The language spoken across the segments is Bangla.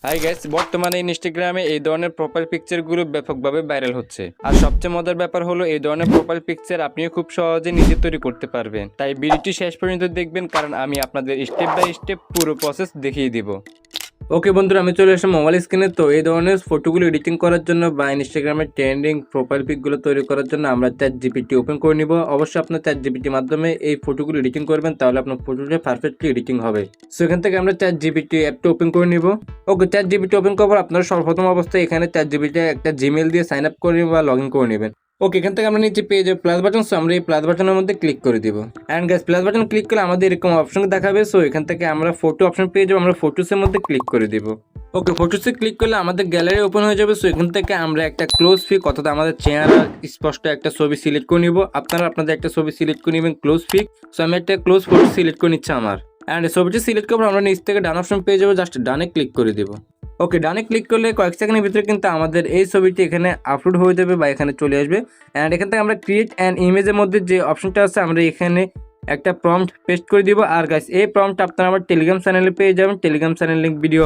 হাই গাইস, বর্তমানে ইনস্টাগ্রামে এই ধরনের প্রোফাইল পিকচারগুলো ব্যাপকভাবে ভাইরাল হচ্ছে। আর সবচেয়ে মজার ব্যাপার হলো এই ধরনের প্রোফাইল পিকচার আপনিও খুব সহজে নিজে তৈরি করতে পারবেন। তাই ভিডিওটি শেষ পর্যন্ত দেখবেন, কারণ আমি আপনাদের স্টেপ বাই স্টেপ পুরো প্রসেস দেখিয়ে দিব। ওকে বন্ধুরা, আমি চলে আসলাম মোবাইল স্ক্রিনে। তো এই ধরনের ফটোগুলো এডিটিং করার জন্য বা ইনস্টাগ্রামের ট্রেন্ডিং প্রোফাইল পিকগুলো তৈরি করার জন্য আমরা ChatGPT ওপেন করে নিব। অবশ্যই আপনার ChatGPT মাধ্যমে এই ফটোগুলো এডিটিং করবেন, তাহলে আপনার ফটোটা পারফেক্টলি এডিটিং হবে। সো এখান থেকে আমরা ChatGPT অ্যাপটা ওপেন করে নিব। ওকে, ChatGPT ওপেন করার পর আপনারা সর্বপ্রথম অবস্থায় এখানে ChatGPT একটা জিমেল দিয়ে সাইন আপ করে বা লগ ইন করে নেবেন। ওকে, এখান থেকে আমরা নিচে পেয়ে যাবো প্লাস বাটন। সো আমরা এই প্লাস বাটনের মধ্যে ক্লিক করে দিব। And guys, plus button click করলে আমাদের এরকম অপশন দেখাবে। সো এখান থেকে আমরা ফটো অপশন পেয়ে যাবো, আমরা ফটোসের মধ্যে ক্লিক করে দিব। ওকে, ফটোসে ক্লিক করলে আমাদের গ্যালারি ওপেন হয়ে যাবে। সো এখান থেকে আমরা একটা ক্লোজ পিক অর্থাৎ আমাদের চেহারা স্পষ্ট একটা ছবি সিলেক্ট করে নিব। আপনারা আপনাদের একটা ছবি সিলেক্ট করে নেবেন ক্লোজ পিক। সো আমি একটা ক্লোজ ফটো সিলেক্ট করে নিচ্ছি আমার। অ্যান্ড ছবিটি সিলেক্ট করার পর আমরা নিচ থেকে ডান অপশন পেয়ে যাবো, জাস্ট ডানে ক্লিক করে দিব। ওকে, ডানে ক্লিক করলে কয়েক সেকেন্ডের ভিতরে কিন্তু আমাদের এই ছবিটি এখানে আপলোড হয়ে যাবে বা এখানে চলে আসবে। অ্যান্ড এখান থেকে আমরা ক্রিয়েট অ্যান্ড ইমেজের মধ্যে যে অপশনটা আছে আমরা এখানে একটা প্রম্পট পেস্ট করে দিব। আর গাইস, এই প্রম্পট আপনারা আমার টেলিগ্রাম চ্যানেলে পেয়ে যাবেন। Telegram channel link video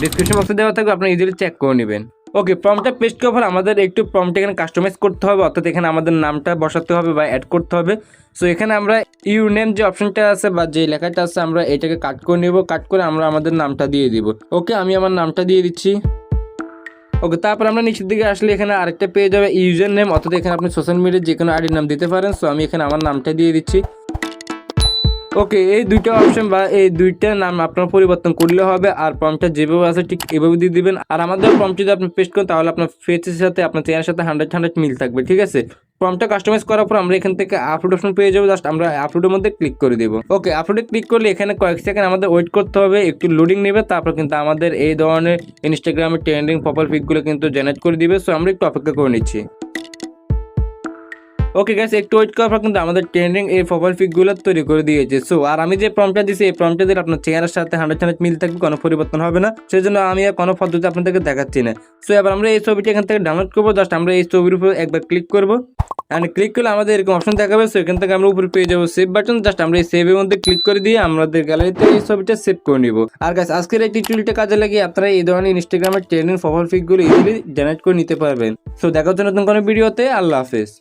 description বক্সে দেওয়া থাকবে, আপনারা ইজিলি চেক করে নেবেন। ওকে, প্রম্পটটা পেস্ট করার পর আমাদের একটু প্রম্পট এখানে কাস্টমাইজ করতে হবে, অর্থাৎ এখানে আমাদের নামটা বসাতে হবে বা অ্যাড করতে হবে। সো এখানে আমরা ইউর নেম যে অপশনটা আছে বা যে লেখাটা আছে আমরা এটাকে কাট করে নেব। কাট করে আমরা আমাদের নামটা দিয়ে দিব। ওকে, আমি আমার নামটা দিয়ে দিচ্ছি। ওকে, তারপর আমরা নিচের দিকে আসলে এখানে আরেকটা পেয়ে যাবে ইউজার নেম, অর্থাৎ এখানে আপনি সোশ্যাল মিডিয়ার যে কোনো আইডির নাম দিতে পারেন। সো আমি এখানে আমার নামটা দিয়ে দিচ্ছি। ওকে, এই দুইটা অপশন বা এই দুইটা নাম আপনার পরিবর্তন করলে হবে। আর প্রম্পটটা যেভাবে আছে ঠিক এভাবে দিয়ে দিবেন। আর আমাদের প্রম্পট যদি আপনি পেস্ট করেন তাহলে আপনার ফেসের সাথে আপনার চেহারার সাথে 100 মিল থাকবে, ঠিক আছে। প্রম্পটটা কাস্টমাইজ করার পর আমরা এখান থেকে আপলোড অপশন পেয়ে যাবো, জাস্ট আমরা আপলোডের মধ্যে ক্লিক করে দেবো। ওকে, আপলোডে ক্লিক করলে এখানে কয়েক সেকেন্ড আমাদের ওয়েট করতে হবে, একটু লোডিং নেবে। তারপর কিন্তু আমাদের এই ধরনের ইনস্টাগ্রামের ট্রেন্ডিং প্রোফাইল পিকগুলো কিন্তু জেনারেট করে দিবে। সো আমরা একটু অপেক্ষা করে নিচ্ছি। ওকে গাইস, একটু ওয়েট করার পর কিন্তু আমাদের ট্রেন্ডিং এই প্রোফাইল পিকগুলো তৈরি করে দিয়েছে। সো আর আমি যে প্রম্পটটা দিয়েছি এই প্রম্পটটা দিলে আপনার চেহারার সাথে 100 মিল থাকবে, কোনো পরিবর্তন হবে না। সেজন্য আমি আর কোনো পদ্ধতি আপনাদেরকে দেখাচ্ছি না। সো এবার আমরা এই ছবিটি এখান থেকে ডাউনলোড করবো। জাস্ট আমরা এই ছবির উপর একবার ক্লিক করবো। অ্যান্ড ক্লিক করলে আমাদের এরকম অপশন দেখাবে। সো এখান থেকে আমরা উপরে পেয়ে যাবো সেভ বাটন। জাস্ট আমরা এই সেভের মধ্যে ক্লিক করে দিয়ে আমাদের গ্যালারিতে এই ছবিটা সেভ করে নিব। আর গাইস, আজকের এই টিউটোরিয়ালটা কাজে লাগিয়ে আপনারা এই ধরনের ইনস্টাগ্রামের ট্রেন্ডিং প্রোফাইল পিকগুলো ইজিলি জেনারেট করে নিতে পারবেন। সো দেখার জন্য নতুন কোনো ভিডিওতে। আল্লাহ হাফেজ।